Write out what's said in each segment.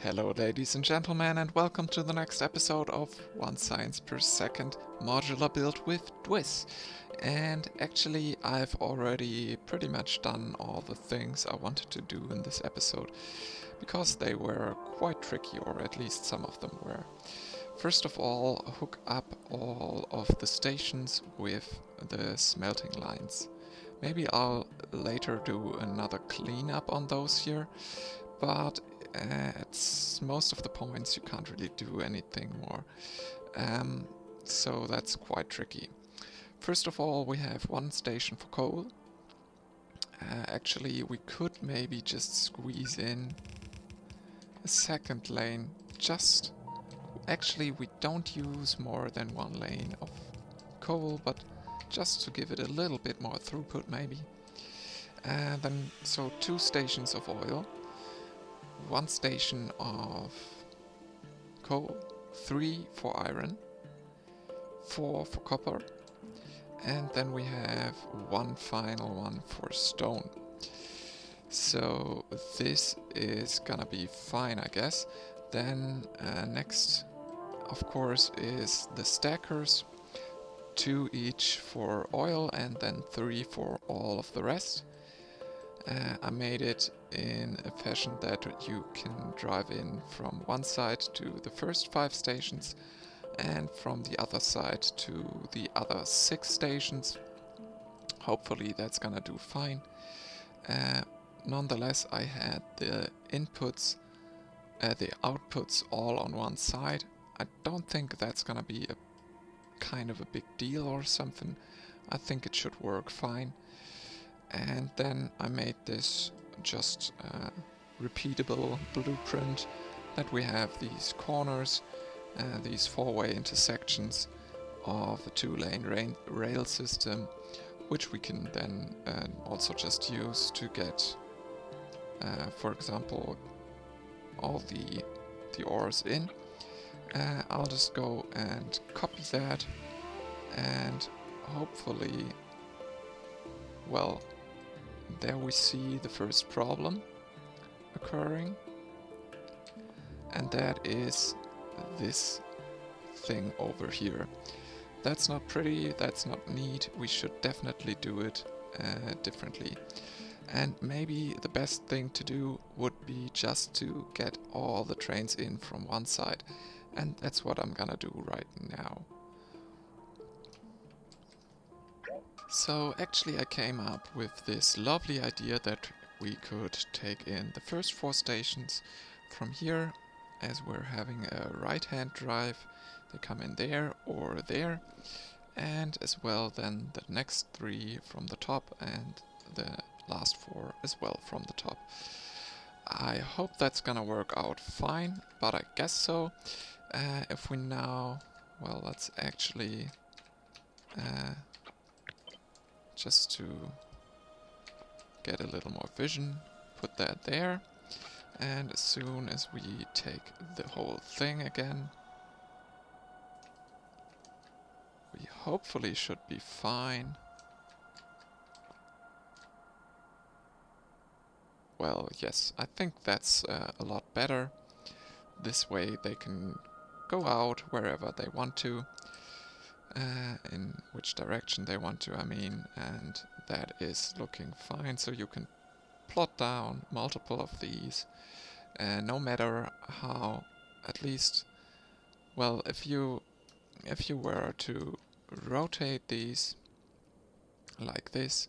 Hello ladies and gentlemen, and welcome to the next episode of 1 Science per Second Modular Build with Dwiz. And actually I've already pretty much done all the things I wanted to do in this episode, because they were quite tricky, or at least some of them were. First of all, hook up all of the stations with the smelting lines. Maybe I'll later do another cleanup on those here, but at most of the points you can't really do anything more. So that's quite tricky. First of all, we have one station for coal. Actually, we could maybe just squeeze in a second lane. Actually, we don't use more than one lane of coal, but just to give it a little bit more throughput maybe. So 2 stations of oil, 1 station of coal, 3 for iron, 4 for copper, and then we have one final one for stone. So this is gonna be fine, I guess. Then next, of course, is the stackers, 2 each for oil and then 3 for all of the rest. I made it in a fashion that you can drive in from one side to the first 5 stations and from the other side to the other 6 stations. Hopefully that's gonna do fine. Nonetheless, I had the outputs all on one side. I don't think that's gonna be a kind of a big deal or something. I think it should work fine. And then I made this just repeatable blueprint that we have these corners, these 4-way intersections of a 2-lane rail system, which we can then also just use to get, for example, all the ores in. I'll just go and copy that, and hopefully, well, there we see the first problem occurring, and that is this thing over here. That's not pretty, that's not neat, we should definitely do it differently. And maybe the best thing to do would be just to get all the trains in from one side, and that's what I'm gonna do right now. So actually I came up with this lovely idea that we could take in the first 4 stations from here, as we're having a right-hand drive. They come in there or there, and as well then the next 3 from the top and the last 4 as well from the top. I hope that's gonna work out fine, but I guess so. If we now, well, let's actually just to get a little more vision, put that there, and as soon as we take the whole thing again, we hopefully should be fine. Well, yes, I think that's a lot better. This way they can go out wherever they want to, in which direction they want to, I mean, and that is looking fine. So you can plot down multiple of these, no matter how, at least, well, if you were to rotate these like this,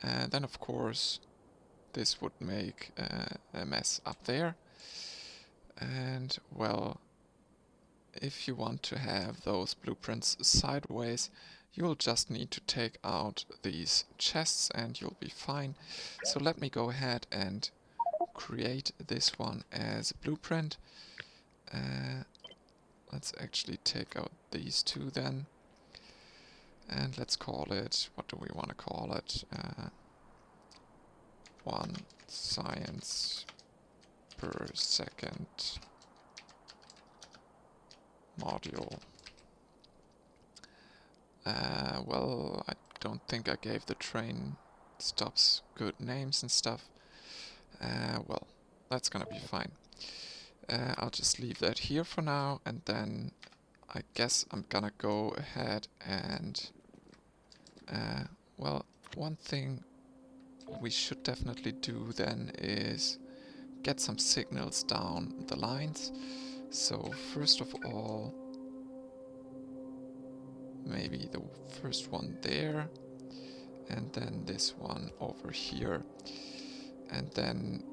then of course this would make a mess up there. And well, if you want to have those blueprints sideways, you'll just need to take out these chests and you'll be fine. So let me go ahead and create this one as a blueprint. Let's actually take out these 2 then, and let's call it, what do we want to call it? 1 science per second module. Well, I don't think I gave the train stops good names and stuff. Well, that's gonna be fine. I'll just leave that here for now, and then I guess I'm gonna go ahead and well, one thing we should definitely do then is get some signals down the lines. So first of all, maybe the first one there, and then this one over here. And then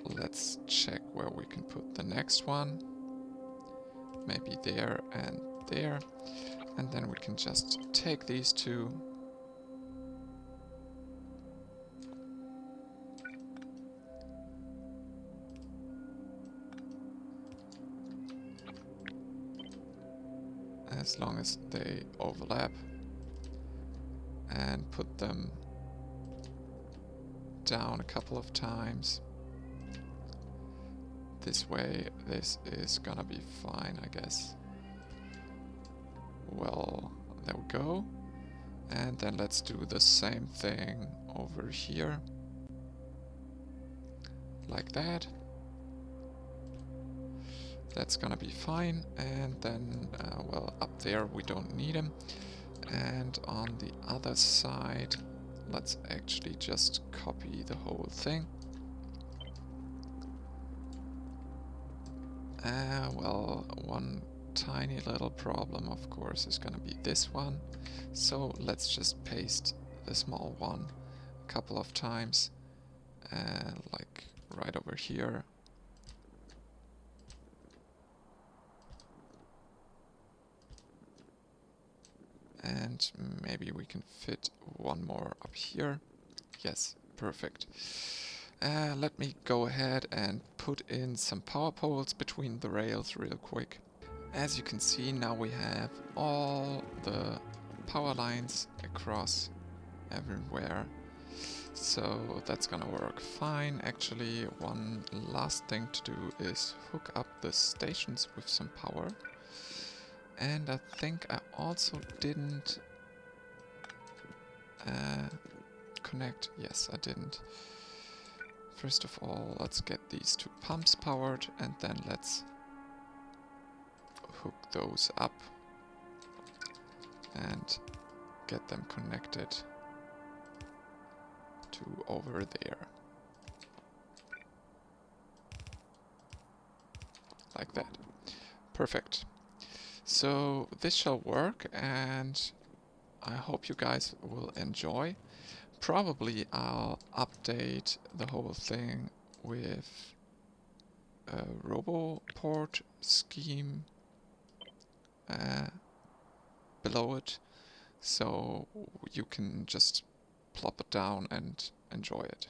let's check where we can put the next one. Maybe there and there. And then we can just take these two. As long as they overlap. And put them down a couple of times. This way, this is gonna be fine, I guess. Well, there we go. And then let's do the same thing over here. Like that. That's gonna be fine. And then, well, up there we don't need them. And on the other side, let's actually just copy the whole thing. Well, one tiny little problem, of course, is gonna be this one. So let's just paste the small one a couple of times, like right over here. And maybe we can fit one more up here. Yes, perfect. Let me go ahead and put in some power poles between the rails real quick. As you can see, now we have all the power lines across everywhere. So that's gonna work fine. Actually, one last thing to do is hook up the stations with some power. And I think I also didn't connect. Yes, I didn't. First of all, let's get these two pumps powered, and then let's hook those up and get them connected to over there. Like that. Perfect. So this shall work, and I hope you guys will enjoy. Probably I'll update the whole thing with a RoboPort scheme below it, so you can just plop it down and enjoy it.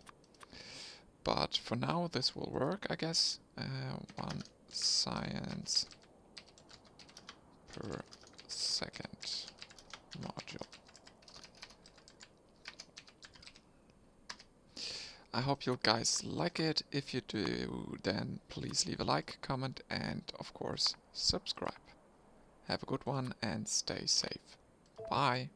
But for now this will work, I guess. 1 science per second module. I hope you guys like it. If you do, then please leave a like, comment, and of course subscribe. Have a good one and stay safe. Bye.